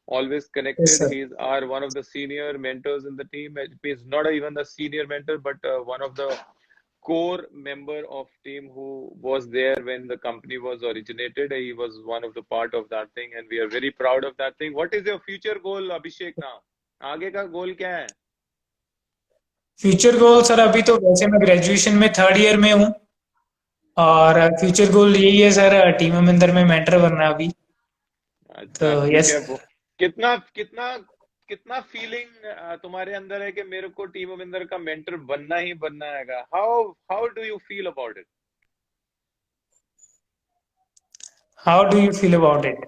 [SPEAKER 1] always
[SPEAKER 2] yes
[SPEAKER 1] connected.
[SPEAKER 2] Sir.
[SPEAKER 1] He's our one of the senior mentors in the team. He's not even the senior mentor, but one of the core member of team who was there when the company was originated. He was one of the part of that thing, and we are very proud of that thing. What is your future goal, Abhishek? Now, आगे का गोल क्या है?
[SPEAKER 2] Future goal sir अभी तो वैसे मैं graduation में third year में हूँ और फ्यूचर गोल यही है सर टीम अमिंदर में मेंटर बनना अभी। तो
[SPEAKER 1] अच्छा, ठीक
[SPEAKER 2] यस।
[SPEAKER 1] है। वो कितना कितना कितना फीलिंग तुम्हारे अंदर है कि मेरे को टीम अमिंदर का मेंटर बनना ही बनना है? How how do you feel about it?
[SPEAKER 2] How do you feel about it?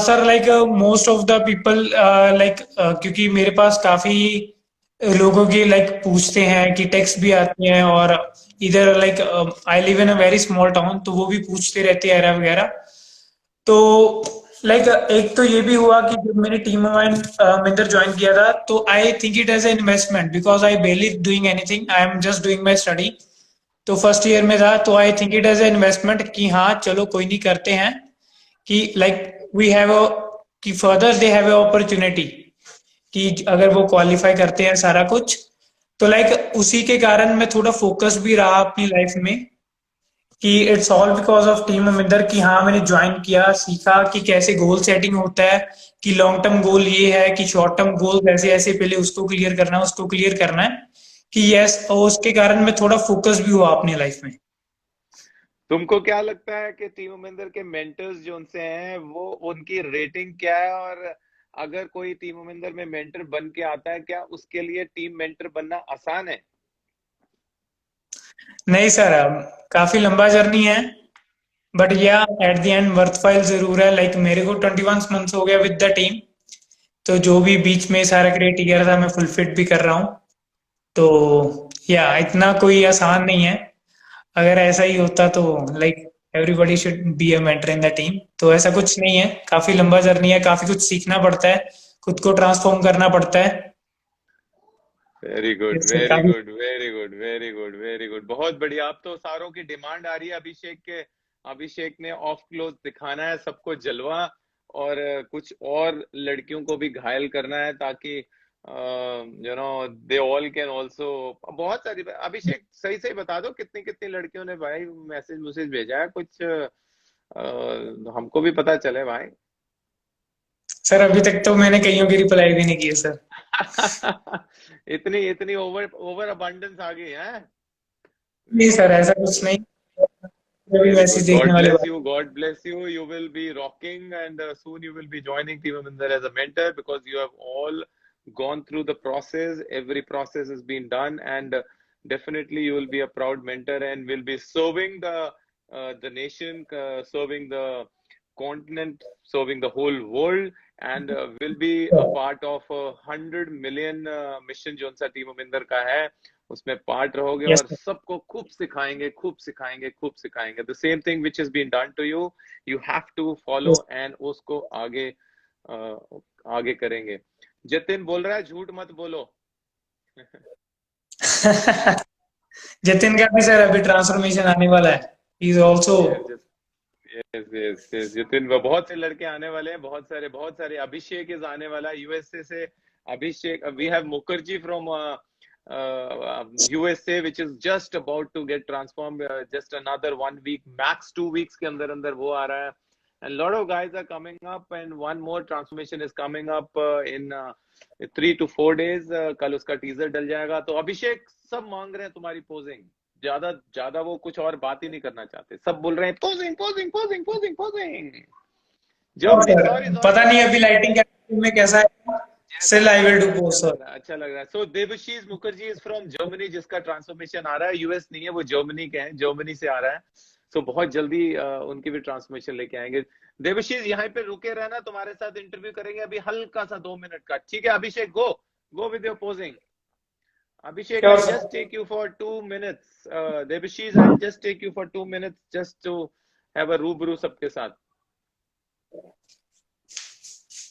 [SPEAKER 2] Sir like most of the people like क्योंकि मेरे पास काफी लोगों के लाइक पूछते हैं कि टेक्स्ट भी आते हैं और इधर like I live in a very small town तो वो भी पूछते रहते हैं वगैरह। तो लाइक एक तो ये भी हुआ कि जब मैंने टीम मिंदर ज्वाइन किया था तो I think it as a investment because I barely doing anything, I am just doing my study. तो फर्स्ट ईयर में था तो I think it as a investment कि हाँ चलो कोई नहीं करते हैं कि लाइक वी हैव कि further they have a opportunity कि अगर वो क्वालिफाई करते हैं सारा कुछ। तो लाइक उसी के कारण मैं थोड़ा फोकस भी रहा अपनी लाइफ में कि it's all because of team Aminder, कि हाँ मैंने ज्वाइन किया, सीखा कि कैसे गोल सेटिंग होता है, कि लॉन्ग टर्म गोल ये है, कि शॉर्ट टर्म गोल ऐसे ऐसे पहले उसको क्लियर करना है, उसको क्लियर करना है, कि यस, और उसके कारण मैं थोड़ा फोकस भी हुआ अपनी लाइफ में।
[SPEAKER 3] तुमको क्या लगता है कि टीम महेंद्र के मेंटर्स जो उनसे हैं वो उनकी रेटिंग क्या है, और अगर कोई टीम महेंद्र में मेंटर बन के आता है, क्या उसके लिए टीम मेंटर बनना आसान है?
[SPEAKER 2] नहीं सर, काफी लंबा जर्नी है, बट या एट द एंड वर्थफाइल जरूर है। लाइक मेरे को 21 मंथ्स हो गया विद द टीम, तो जो भी बीच में सारा क्राइटेरिया था मैं फुलफिल भी कर रहा हूँ। तो या इतना कोई आसान नहीं है। अगर ऐसा ही होता तो like everybody should be a mentor in the team, तो ऐसा कुछ नहीं है। काफी लंबा जर्नी है, काफी कुछ सीखना पड़ता है, खुद को ट्रांसफॉर्म करना पड़ता है।
[SPEAKER 3] वेरी गुड,
[SPEAKER 2] इससे
[SPEAKER 3] वेरी
[SPEAKER 2] काफी।
[SPEAKER 3] Good, very good, very good, very good, बहुत बढ़िया। अब तो सारों की डिमांड आ रही है अभिषेक के, अभिषेक ने ऑफ क्लोज दिखाना है सबको जलवा, और कुछ और लड़कियों को भी घायल करना है, ताकि दे ऑल कैन ऑल्सो। बहुत सारी, अभिषेक सही सही बता दो कितनी कितनी लड़कियों ने भाई मैसेज मैसेज भेजा है कुछ, हमको भी पता चले भाई।
[SPEAKER 2] सर अभी तक तो मैंने कईयों की रिप्लाई भी नहीं की है सर।
[SPEAKER 3] इतनी इतनी ओवर ओवर अबंडेंस आ गई है।
[SPEAKER 2] नहीं
[SPEAKER 3] वेरी
[SPEAKER 2] सर,
[SPEAKER 3] गुड,
[SPEAKER 2] ऐसा
[SPEAKER 3] वेरी
[SPEAKER 2] कुछ
[SPEAKER 3] गुड,
[SPEAKER 2] नहीं। अभी
[SPEAKER 3] very good.
[SPEAKER 2] मैसेज देखने
[SPEAKER 3] God
[SPEAKER 2] वाले
[SPEAKER 3] bless
[SPEAKER 2] बात।
[SPEAKER 3] you. God bless you. You will be rocking, and soon you will be joining Team Aminder as a mentor, because you have all gone through the process. Every process has been done, and definitely you will be a proud mentor and will be serving the nation, serving the continent, serving the whole world, and will be a part of 100 million mission जो उनका team Aminder का है, उसमें part रहोगे,
[SPEAKER 2] yes
[SPEAKER 3] और सबको खूब सिखाएंगे, खूब सिखाएंगे, खूब सिखाएंगे। The same thing which is been done to you, you have to follow
[SPEAKER 2] sir.
[SPEAKER 3] And उसको आगे आगे करेंगे। जतिन बोल रहा है झूठ मत बोलो।
[SPEAKER 2] जतिन का भी सर अभी ट्रांसफॉर्मेशन आने वाला है। He is also.
[SPEAKER 3] Yes, yes, yes, yes, Jitin, वो बहुत से लड़के आने वाले हैं, बहुत सारे। अभिषेक इज आने वाला है यूएसए से। Abhishek, we have Mukherjee from USA which is just about to get transform, just another 1 week, max 2 weeks के अंदर अंदर वो आ रहा है। And lot of guys are coming up, and one more transformation is coming up in 3 to 4 days। कल उसका teaser डल जाएगा। तो अभिषेक, सब मांग रहे हैं तुम्हारी पोजिंग, ज्यादा ज्यादा वो कुछ और बात ही नहीं करना चाहते, सब बोल रहे हैं posing, posing, posing, posing, posing.
[SPEAKER 2] और
[SPEAKER 3] जर्मनी,
[SPEAKER 2] सर
[SPEAKER 3] सॉरी सॉरी
[SPEAKER 2] पता नहीं
[SPEAKER 3] सॉरी।
[SPEAKER 2] अभी लाइटिंग में कैसा है।
[SPEAKER 3] जैसा
[SPEAKER 2] स्टिल आई
[SPEAKER 3] अच्छा
[SPEAKER 2] विल
[SPEAKER 3] लग
[SPEAKER 2] डू
[SPEAKER 3] रहा है, अच्छा
[SPEAKER 2] पोस्ट
[SPEAKER 3] लग
[SPEAKER 2] सर।
[SPEAKER 3] रहा है, अच्छा लग रहा है। So Devashish Mukherjee is from Germany, जिसका ट्रांसफॉर्मेशन आ रहा है, यूएस नहीं है वो, जर्मनी के हैं, जर्मनी से आ रहा है। सो बहुत जल्दी उनकी भी ट्रांसफॉर्मेशन लेके आएंगे। देवशीष यहाँ पे रुके रहना, तुम्हारे साथ इंटरव्यू करेंगे अभी हल्का सा 2 मिनट का, ठीक है? Abhishek, go go with your posing. Abhishek,
[SPEAKER 2] sure
[SPEAKER 3] I'll just
[SPEAKER 2] sir.
[SPEAKER 3] take you for 2 minutes. Debashish, I'll just take you for 2 minutes just to have a रूबरू सबके साथ.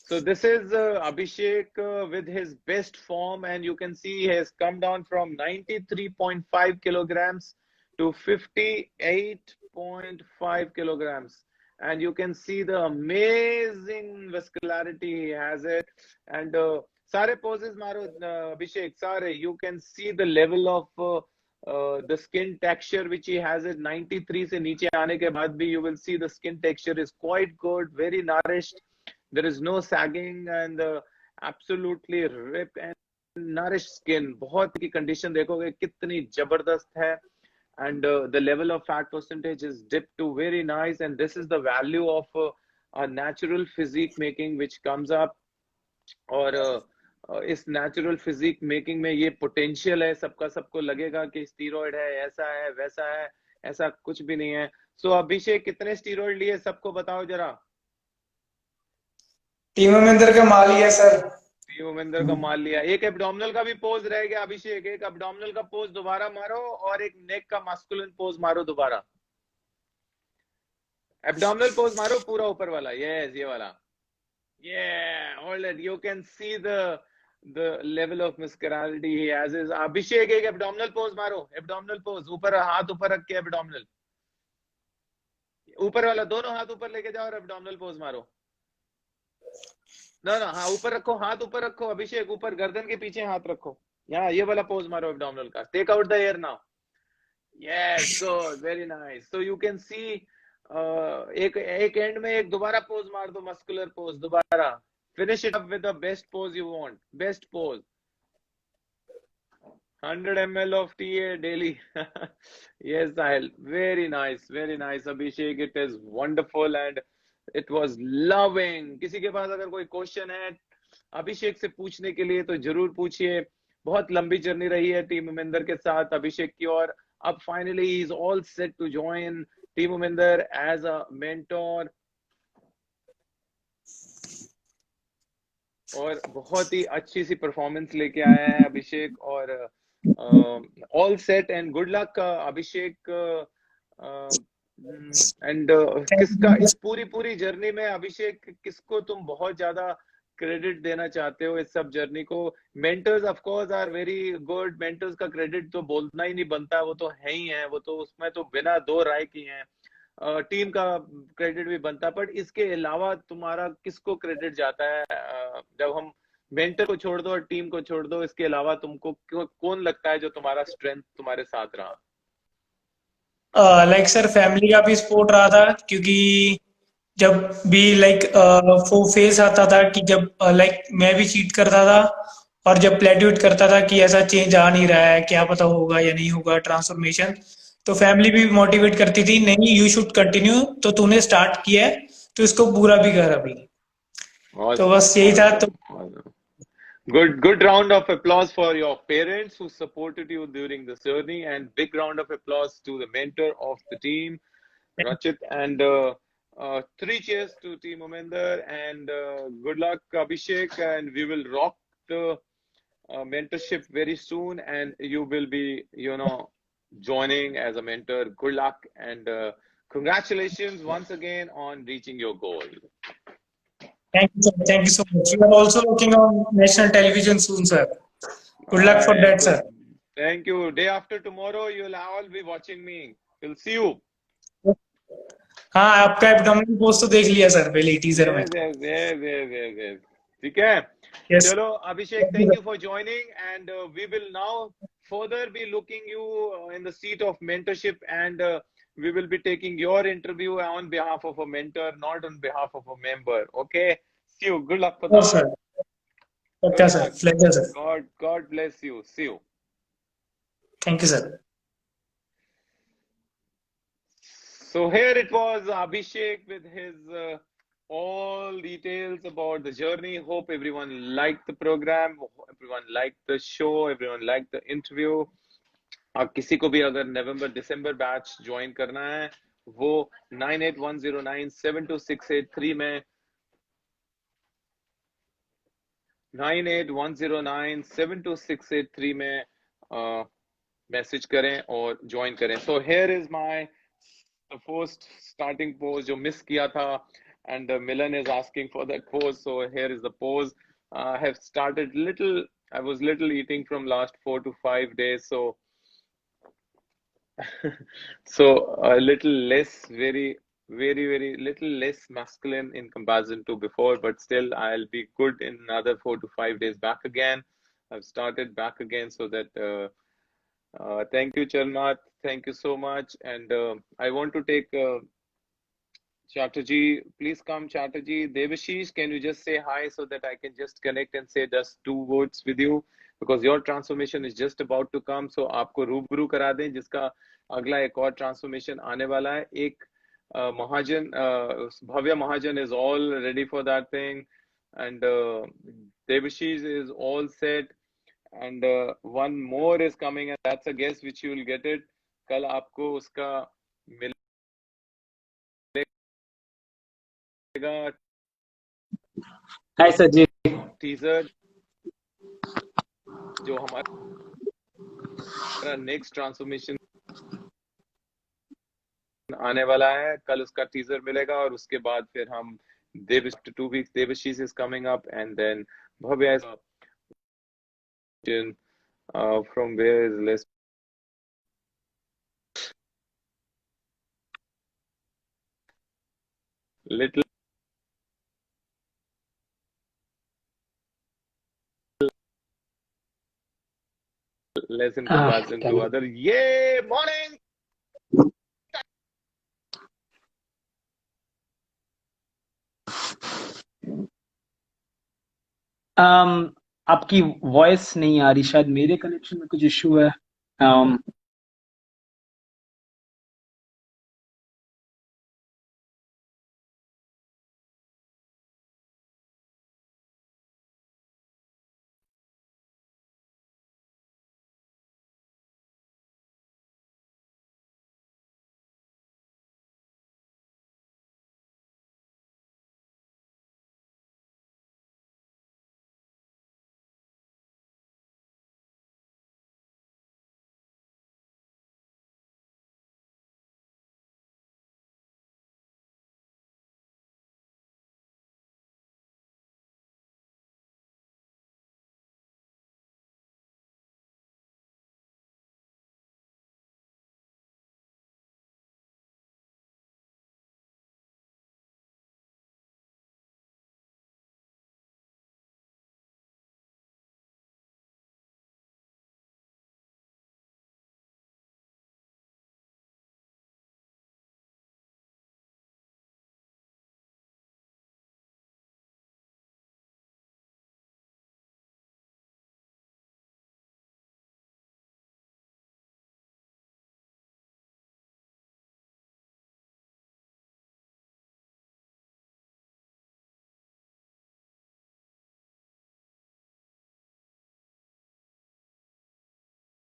[SPEAKER 3] So this is Abhishek with his best form, and you can see he has come down from 93.5 kilograms to 58.5 kilograms. And you can see the amazing vascularity he has it. And सारे poses मारो Abhishek, सारे. You can see the level of the skin texture which he has it. 93 से नीचे आने के बाद भी you will see the skin texture is quite good, very nourished. There is no sagging, and absolutely ripped and nourished skin. बहुत की condition देखोगे कितनी जबरदस्त है, and the level of fat percentage is dipped to very nice, and this is the value of a natural physique making which comes up. और इस natural physique making में ये पोटेंशियल है, सबका सबको लगेगा कि स्टीरॉयड है, ऐसा है, वैसा है, ऐसा कुछ भी नहीं है। सो अभिषेक, कितने स्टीरॉयड लिए सबको बताओ जरा।
[SPEAKER 2] टीम महेंद्र का माल ही है सर।
[SPEAKER 3] उमेंद्र का माल लिया। एक एब्डोमिनल का भी पोज रह गया अभिषेक, एक एब्डोमिनल का पोज दोबारा मारो, और एक नेक का मास्कुलिन पोज मारो दोबारा। एब्डोमिनल पोज मारो पूरा ऊपर वाला, यस, ये वाला। Yeah, hold it. You can see the level of muscularity he has. Is Abhishek, एक abdominal pose मारो, abdominal pose, ऊपर हाथ ऊपर रख के abdominal, ऊपर वाला दोनों हाथ ऊपर लेके जाओ और abdominal pose मारो। ना ना, हाँ ऊपर रखो, हाथ ऊपर रखो अभिषेक, ऊपर गर्दन के पीछे हाथ रखो। यहाँ ये वाला पोज मारो abdominal का। Take out the air now. Yes, good, very nice. So you can see एक एंड में एक दोबारा पोज मार दो, मस्कुलर पोज दोबारा. Finish it up with the best pose you want. Best pose. 100 ml of TA daily. Yes, Sahil. Very nice, very nice, Abhishek. It is wonderful and it was loving. किसी के पास अगर कोई question है अभिषेक से पूछने के लिए तो जरूर पूछिए. बहुत लंबी जर्नी रही है टीम उमिंदर के साथ अभिषेक की, और अब finally he is all set to join team Uminder as a mentor. और बहुत ही अच्छी सी परफॉर्मेंस लेके आया है अभिषेक, और all set and good luck Abhishek. And किसका इस पूरी पूरी जर्नी में अभिषेक, किसको तुम बहुत ज्यादा क्रेडिट देना चाहते हो इस सब जर्नी को? Mentors of course are very good. Mentors का क्रेडिट तो बोलना ही नहीं बनता, वो तो है ही है, वो तो उसमें तो बिना दो राय की हैं. टीम का क्रेडिट भी बनता है, बट इसके अलावा तुम्हारा किसको क्रेडिट जाता है? जब हम मेंटर को छोड़ दो और टीम को छोड़ दो, इसके अलावा तुमको कौन लगता है जो तुम्हारा स्ट्रेंथ तुम्हारे साथ रहा?
[SPEAKER 2] लाइक सर फैमिली का भी सपोर्ट रहा था, क्योंकि जब भी लाइक वो फेज आता था कि जब लाइक मैं भी चीट करता था, और जब प्लेट्यूट करता था कि ऐसा चेंज आ नहीं रहा है, क्या पता होगा या नहीं होगा ट्रांसफॉर्मेशन, तो फैमिली भी मोटिवेट करती थी, नहीं यू शुड कंटिन्यू, तो तूने स्टार्ट किया है तो इसको पूरा भी कर अभी. तो
[SPEAKER 3] Awesome,
[SPEAKER 2] बस यही था. तो
[SPEAKER 3] awesome, awesome. Good round of applause for your parents who supported you during the journey, and big round of applause to the mentor of the team, Rachit, and three cheers to Team Uminder, and good luck, Abhishek, and we will rock the mentorship very soon, and you will be, joining as a mentor. Good luck, and congratulations once again on reaching your goal.
[SPEAKER 2] thank you so much. You are also working on national television soon, sir. Good luck for that, sir.
[SPEAKER 3] Thank you. Day after tomorrow, you'll all be watching me. We'll see you.
[SPEAKER 2] हाँ, आपका abdominal post तो देख लिया sir पहले teaser में.
[SPEAKER 3] Yes. ठीक है.
[SPEAKER 2] Yes.
[SPEAKER 3] चलो अभिषेक, thank you for joining, and we will now further be looking you in the seat of mentorship, and we will be taking your interview on behalf of a mentor, not on behalf of a member. Okay. See you. Good luck for
[SPEAKER 2] Oh,
[SPEAKER 3] that.
[SPEAKER 2] sir.
[SPEAKER 3] Good
[SPEAKER 2] Okay, sir.
[SPEAKER 3] luck.
[SPEAKER 2] Pleasure, sir.
[SPEAKER 3] God bless you. See you.
[SPEAKER 2] Thank you, sir.
[SPEAKER 3] So here it was Abhishek with his all details about the journey. Hope everyone liked the program, everyone liked the show, everyone liked the interview. अब किसी को भी अगर नवंबर दिसंबर batch join करना है, वो 9810972683 में 9810972683 में मैसेज करें और ज्वाइन करें. So here is the first starting pose जो मिस किया था, and Milan is asking for that pose. So here is the pose. I have started I was little eating from last 4 to 5 days, so so a little less, very little less masculine in comparison to before, but still I'll be good in another 4 to 5 days back again. I've started back again, so that thank you, Charnath. Thank you so much. And I want to take Chatterjee. Please come, Chatterjee. Devashish, can you just say hi so that I can just connect and say just 2 words with you? Because your transformation is just about to come. So आपको रूबरू करा दें जिसका अगला एक और transformation आने वाला है. एक महाजन, भव्य महाजन is all ready for that thing. And Devashish is all set. And one more is coming, and that's a guest which you will get it. कल आपको उसका मिलेगा
[SPEAKER 4] हाय सर जी.
[SPEAKER 3] टीजर जो हमारा नेक्स्ट ट्रांसफॉर्मेशन आने वाला है, कल उसका टीजर मिलेगा, और उसके बाद फिर हम after 2 weeks Devashish is coming up, and then Bhavya is from where is less little less in comparison to other. Yay, morning.
[SPEAKER 4] आपकी वॉइस नहीं आ रही, शायद मेरे कनेक्शन में कुछ इशू है।